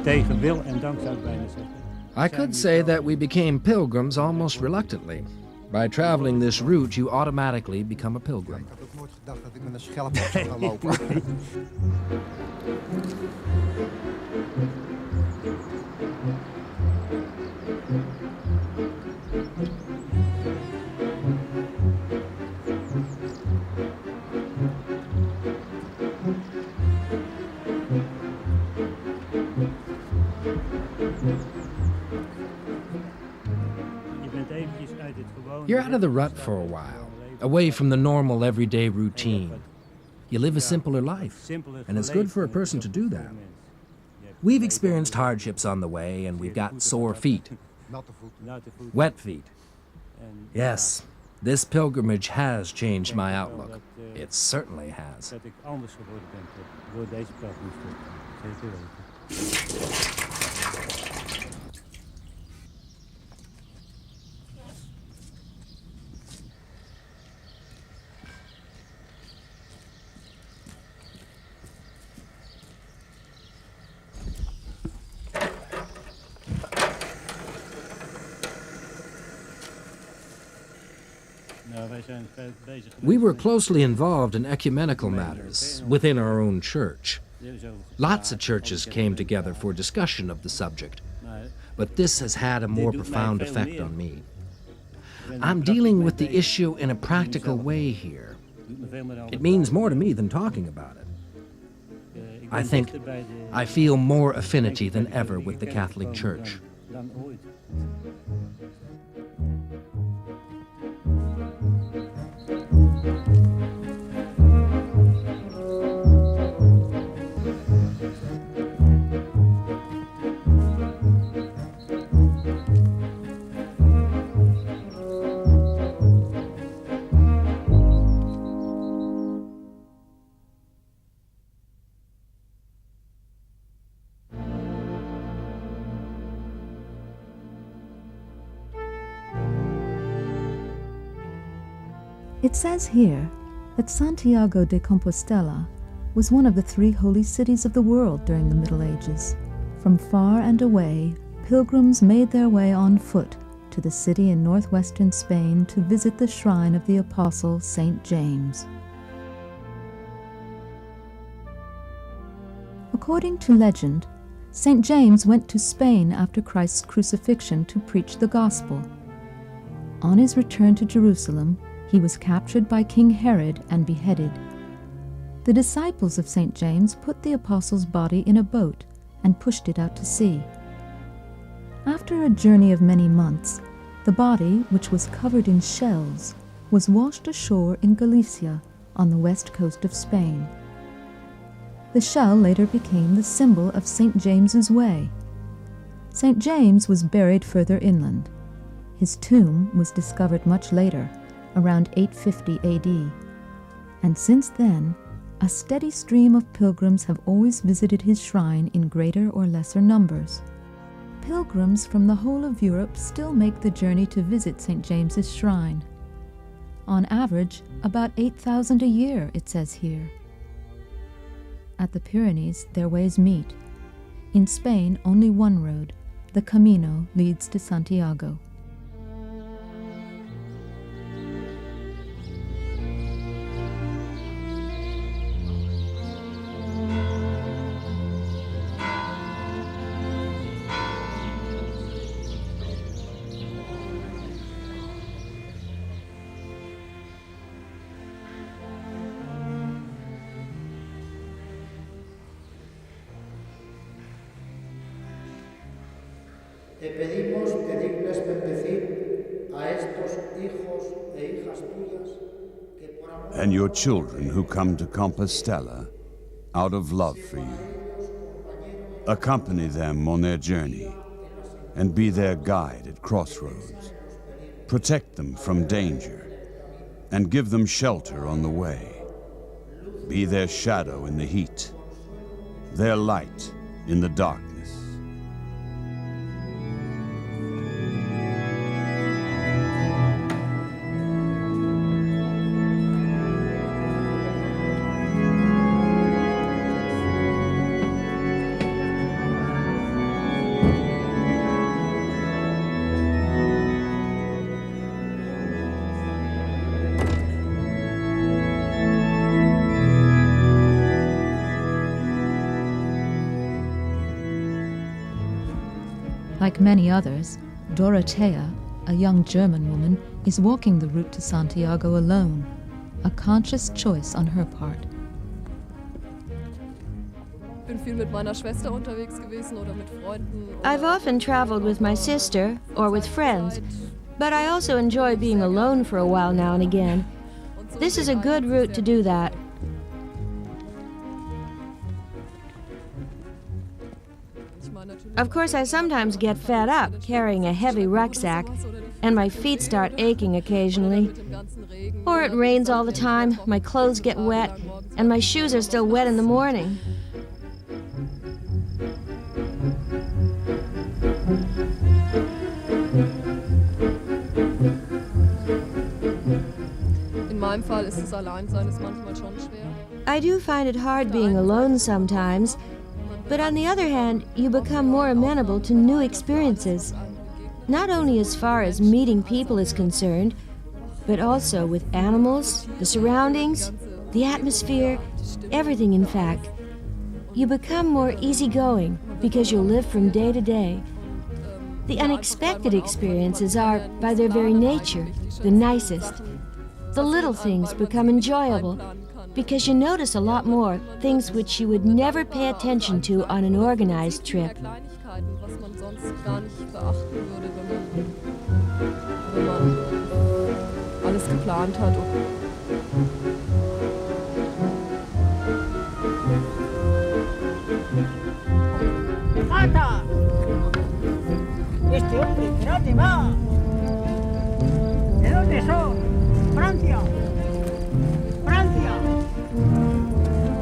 Tegen wil en dank zou ik bijna zeggen. I could say that we became pilgrims almost reluctantly. By traveling this route, you automatically become a pilgrim. Ik had ook nooit gedacht dat ik met een schelp op zou gaan lopen. You're out of the rut for a while, away from the normal everyday routine. You live a simpler life, and it's good for a person to do that. We've experienced hardships on the way, and we've got sore feet, wet feet. Yes, this pilgrimage has changed my outlook. It certainly has. We were closely involved in ecumenical matters within our own church. Lots of churches came together for discussion of the subject, but this has had a more profound effect on me. I'm dealing with the issue in a practical way here. It means more to me than talking about it. I think I feel more affinity than ever with the Catholic Church. It says here that Santiago de Compostela was one of the 3 holy cities of the world during the Middle Ages. From far and away, pilgrims made their way on foot to the city in northwestern Spain to visit the shrine of the apostle St. James. According to legend, St. James went to Spain after Christ's crucifixion to preach the gospel. On his return to Jerusalem, he was captured by King Herod and beheaded. The disciples of St. James put the apostle's body in a boat and pushed it out to sea. After a journey of many months, the body, which was covered in shells, was washed ashore in Galicia on the west coast of Spain. The shell later became the symbol of St. James's Way. St. James was buried further inland. His tomb was discovered much later, around 850 AD, and since then, a steady stream of pilgrims have always visited his shrine in greater or lesser numbers. Pilgrims from the whole of Europe still make the journey to visit St. James's shrine. On average, about 8,000 a year, it says here. At the Pyrenees, their ways meet. In Spain, only one road, the Camino, leads to Santiago. pedimos que dignes bendecir a estos hijos e hijas tuyas que por amor And your children who come to Compostela out of love for you. Accompany them on their journey and be their guide at crossroads. Protect them from danger and give them shelter on the way. Be their shadow in the heat, their light in the darkness. Like many others, Dorothea, a young German woman, is walking the route to Santiago alone, a conscious choice on her part. I've often traveled with my sister or with friends, but I also enjoy being alone for a while now and again. This is a good route to do that. Of course, I sometimes get fed up carrying a heavy rucksack, and my feet start aching occasionally. Or it rains all the time, my clothes get wet, and my shoes are still wet in the morning. I do find it hard being alone sometimes, but on the other hand, you become more amenable to new experiences, not only as far as meeting people is concerned, but also with animals, the surroundings, the atmosphere, everything in fact. You become more easygoing because you live from day to day. The unexpected experiences are, by their very nature, the nicest. The little things become enjoyable because you notice a lot more things which you would never pay attention to on an organized trip. Alles geplant hat. ¡Mata! Este hombre que no te va. ¿De dónde son? Francia. Francia.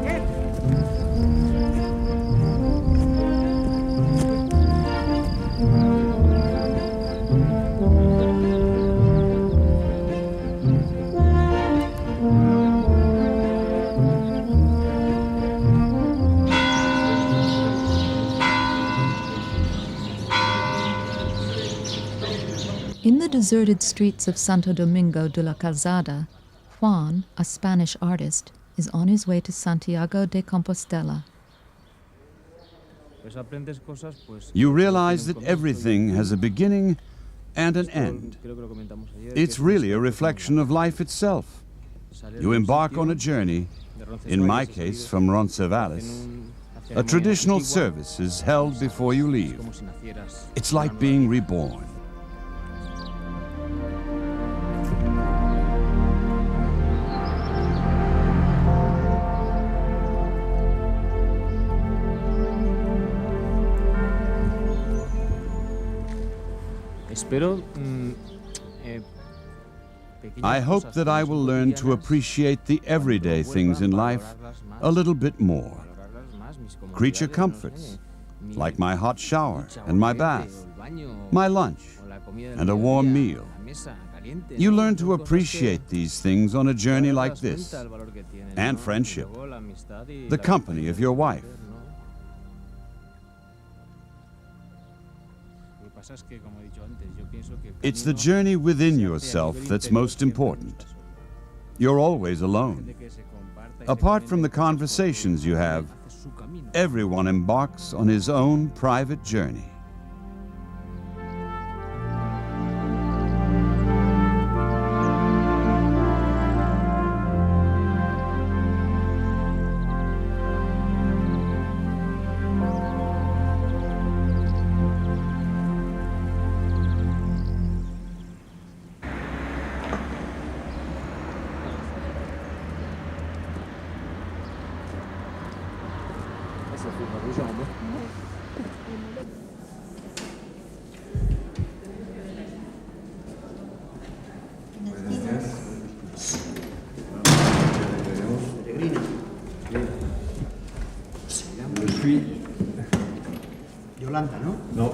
¿Qué? In the deserted streets of Santo Domingo de la Calzada, Juan, a Spanish artist, is on his way to Santiago de Compostela. You realize that everything has a beginning and an end. It's really a reflection of life itself. You embark on a journey, in my case from Roncesvalles. A traditional service is held before you leave. It's like being reborn. I hope that I will learn to appreciate the everyday things in life a little bit more. Creature comforts, like my hot shower and my bath, my lunch, and a warm meal. You learn to appreciate these things on a journey like this, and friendship, the company of your wife. It's the journey within yourself that's most important. You're always alone. Apart from the conversations you have, everyone embarks on his own private journey.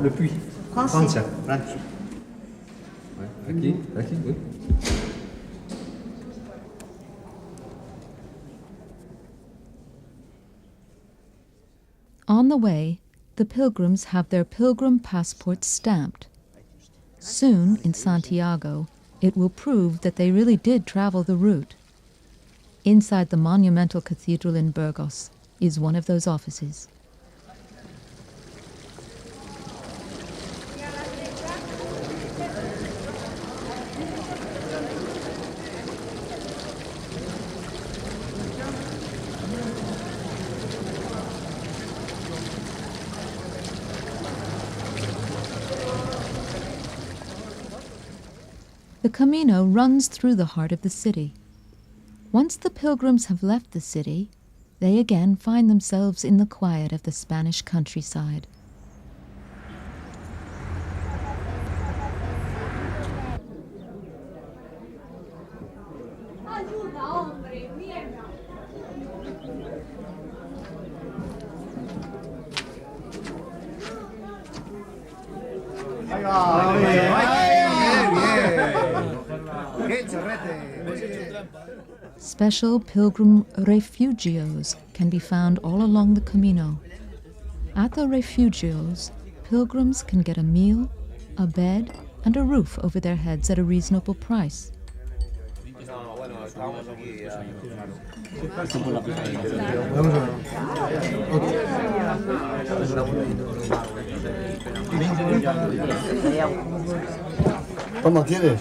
Le puits. Francia. Francia. Ouais, aquí, oui. On the way, the pilgrims have their pilgrim passports stamped. Soon, in Santiago, it will prove that they really did travel the route. Inside the monumental cathedral in Burgos is one of those offices. The Camino runs through the heart of the city. Once the pilgrims have left the city, they again find themselves in the quiet of the Spanish countryside. Special pilgrim refugios can be found all along the Camino. At the refugios, pilgrims can get a meal, a bed, and a roof over their heads at a reasonable price. ¿Cómo quieres?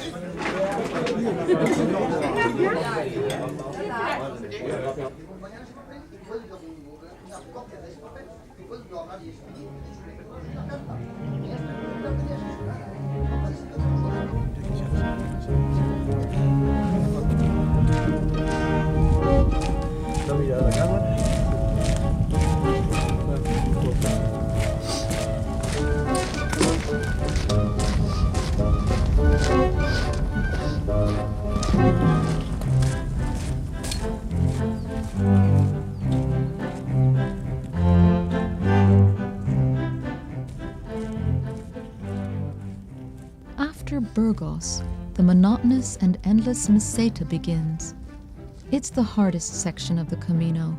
After Burgos, the monotonous and endless meseta begins. It's the hardest section of the Camino,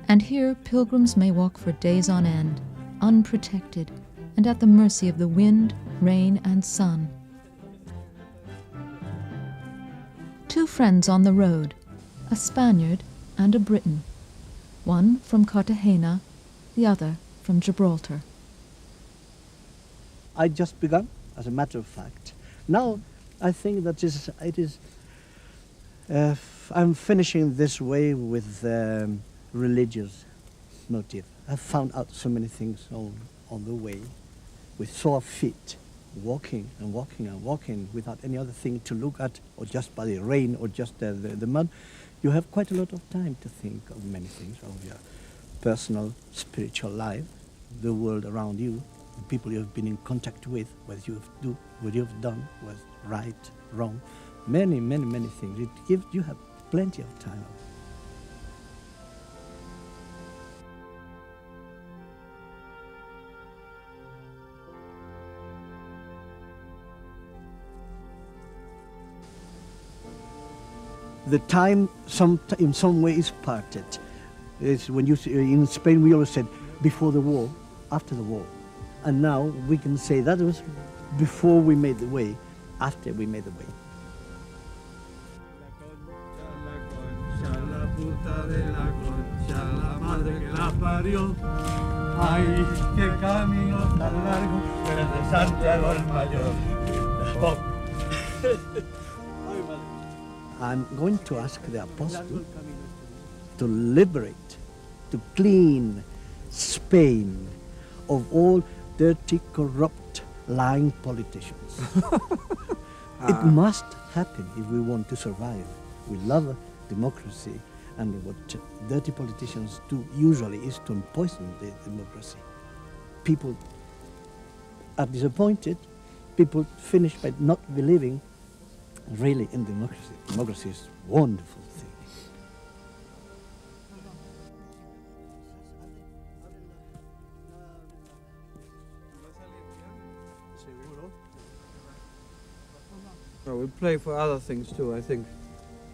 and here pilgrims may walk for days on end, unprotected, and at the mercy of the wind, rain, and sun. Two friends on the road, a Spaniard and a Briton, one from Cartagena, the other from Gibraltar. I just begun, as a matter of fact. Now, I think that I'm finishing this way with religious motive. I've found out so many things on the way, with sore feet, walking and walking and walking without any other thing to look at, or just by the rain or just the mud. You have quite a lot of time to think of many things, of your personal, spiritual life, the world around you, the people you have been in contact with, what you've done was right, wrong, many, many, many things. You have plenty of time. The time in some way is parted. It's when in Spain we always said before the war, after the war. And now we can say that was before we made the way, after we made the way. I'm going to ask the apostle to liberate, to clean Spain of all dirty, corrupt, lying politicians. It must happen if we want to survive. We love democracy, and what dirty politicians do usually is to poison the democracy. People are disappointed, people finish by not believing really in democracy. Democracy is a wonderful thing. We pray for other things too, I think.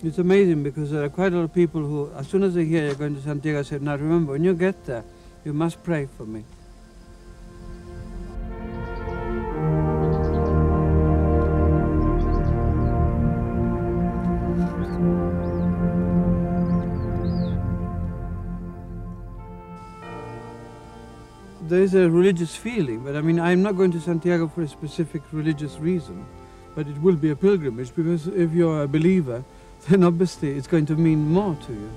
It's amazing because there are quite a lot of people who, as soon as they hear you're going to Santiago, say, now remember, when you get there, you must pray for me. There is a religious feeling, but I mean, I'm not going to Santiago for a specific religious reason, but it will be a pilgrimage because if you're a believer, then obviously it's going to mean more to you.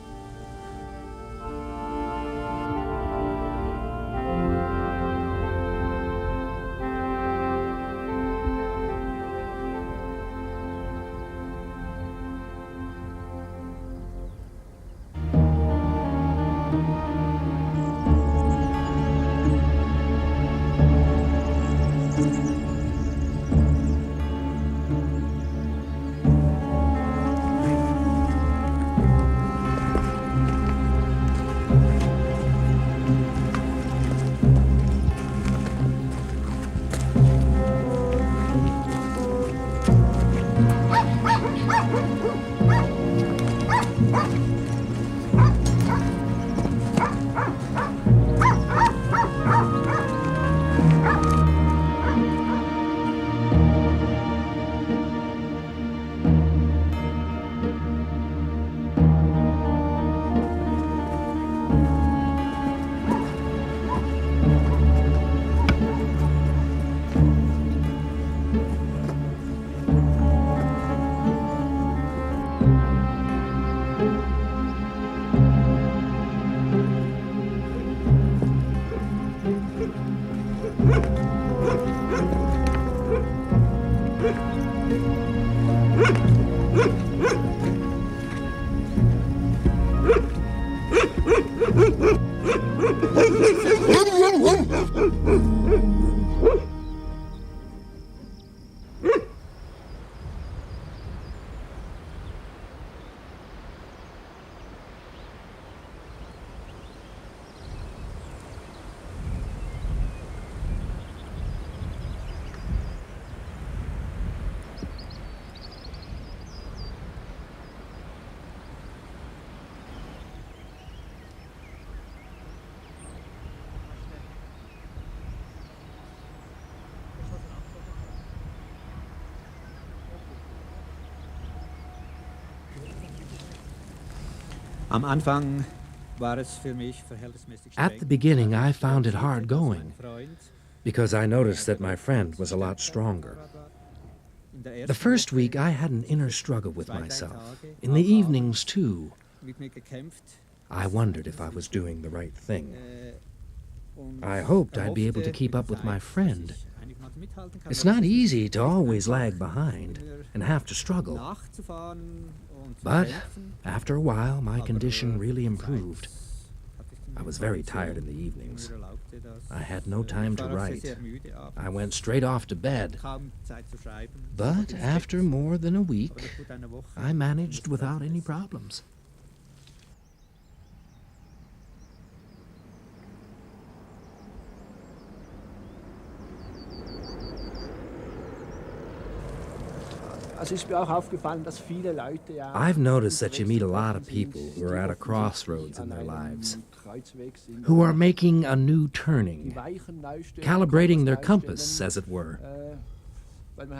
At the beginning, I found it hard going because I noticed that my friend was a lot stronger. The first week, I had an inner struggle with myself. In the evenings, too, I wondered if I was doing the right thing. I hoped I'd be able to keep up with my friend. It's not easy to always lag behind and have to struggle. But after a while, my condition really improved. I was very tired in the evenings. I had no time to write. I went straight off to bed. But after more than a week, I managed without any problems. I've noticed that you meet a lot of people who are at a crossroads in their lives, who are making a new turning, calibrating their compass, as it were.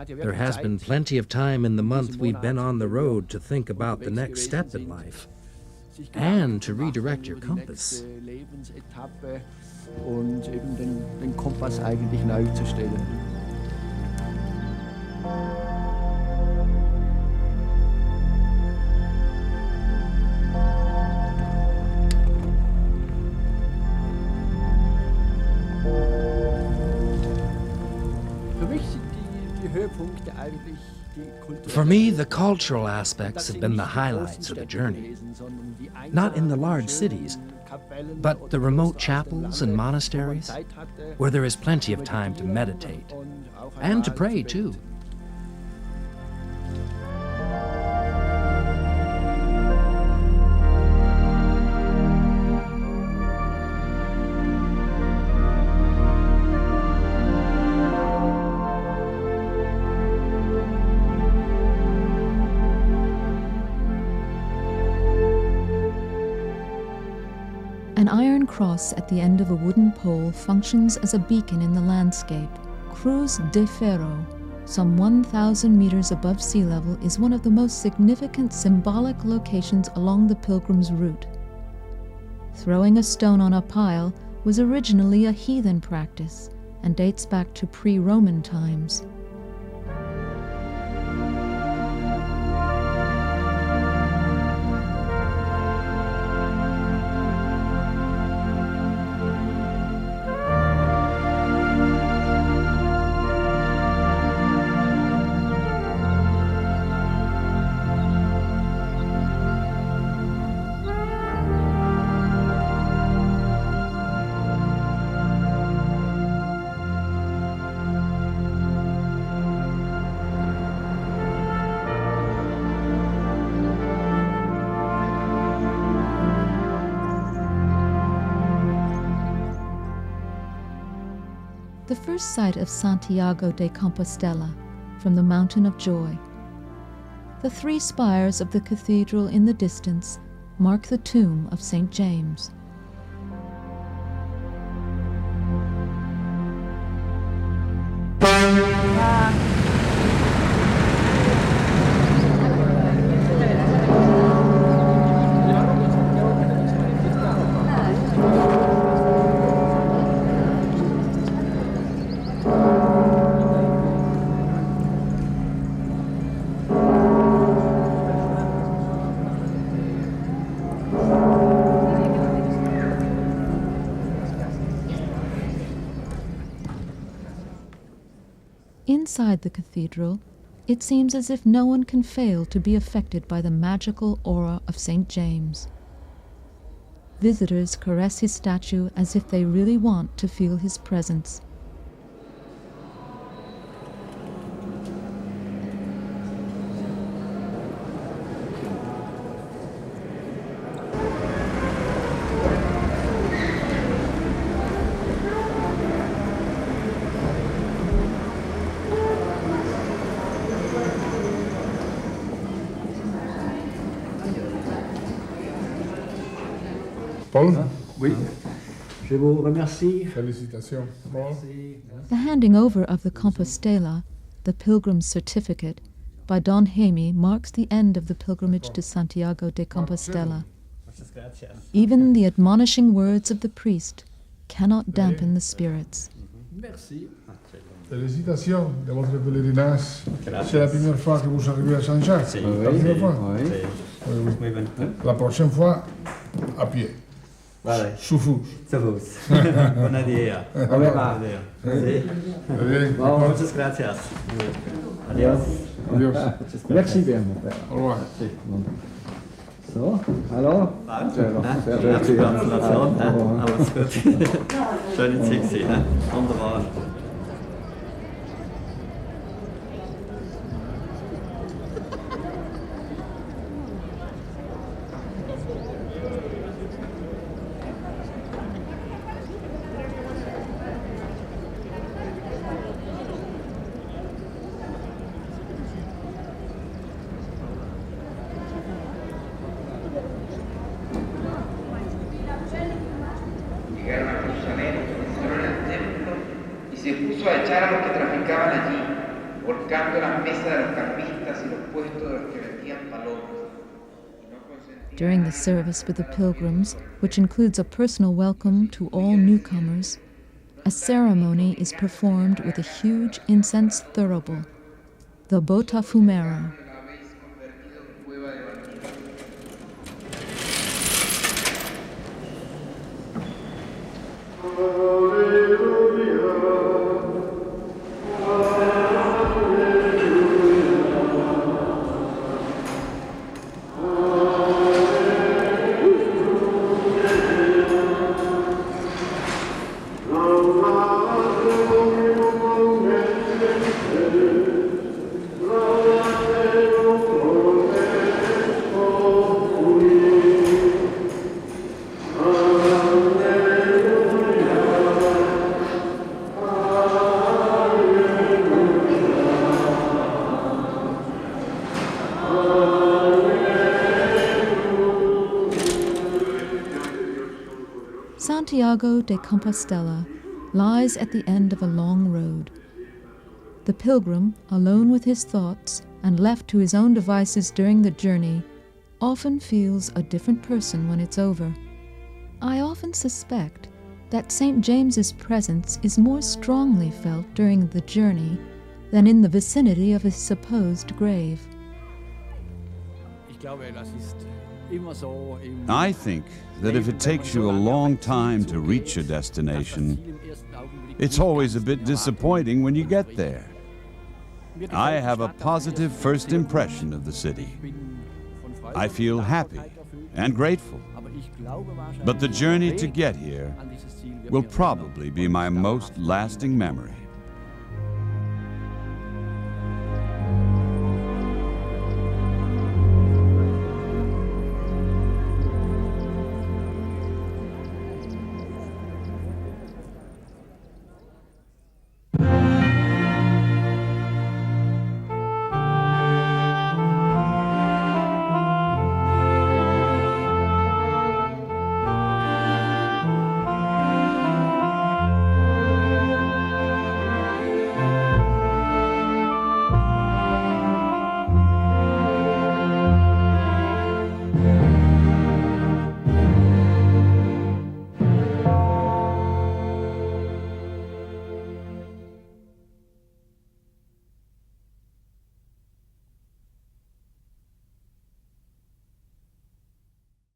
There has been plenty of time in the month we've been on the road to think about the next step in life and to redirect your compass. Und eben den Kompass eigentlich neu zu stellen. For me, the cultural aspects have been the highlights of the journey. Not in the large cities, but the remote chapels and monasteries, where there is plenty of time to meditate and to pray, too. iron cross at the end of a wooden pole functions as a beacon in the landscape. Cruz de Ferro, some 1,000 meters above sea level, is one of the most significant symbolic locations along the pilgrim's route. Throwing a stone on a pile was originally a heathen practice and dates back to pre-Roman times. The first sight of Santiago de Compostela, from the Mountain of Joy. The three spires of the cathedral in the distance mark the tomb of St. James. Inside the cathedral, it seems as if no one can fail to be affected by the magical aura of St. James. Visitors caress his statue as if they really want to feel his presence. Paul? Oui. Je vous remercie. Félicitations. Paul? The handing over of the Compostela, the pilgrim's certificate, by Don Jaime marks the end of the pilgrimage to Santiago de Compostela. Even the admonishing words of the priest cannot dampen the spirits. Merci. Félicitations de votre pèlerinage. C'est la première fois que vous arrivez à Saint-Jacques. C'est la première fois. Oui. Oui, oui. La prochaine fois, à pied. Vale. Sous Fous. Buona idea. Buona idea. Sí. Bon. Muchas gracias. Adiós. Adiós. Merci bien, mon père. Au revoir. So, hallo? Gratulation. Alles gut. Schöne Zeit gewesen. Wunderbar. Se puso a echar a los que traficaban allí, volcando las mesas de los cambistas y los puestos de los que vendían palomas. During the service for the pilgrims, which includes a personal welcome to all newcomers, a ceremony is performed with a huge incense thurible, the botafumero. Santiago de Compostela lies at the end of a long road. The pilgrim, alone with his thoughts and left to his own devices during the journey, often feels a different person when it's over. I often suspect that St. James's presence is more strongly felt during the journey than in the vicinity of his supposed grave. I think that if it takes you a long time to reach a destination, it's always a bit disappointing when you get there. I have a positive first impression of the city. I feel happy and grateful. But the journey to get here will probably be my most lasting memory.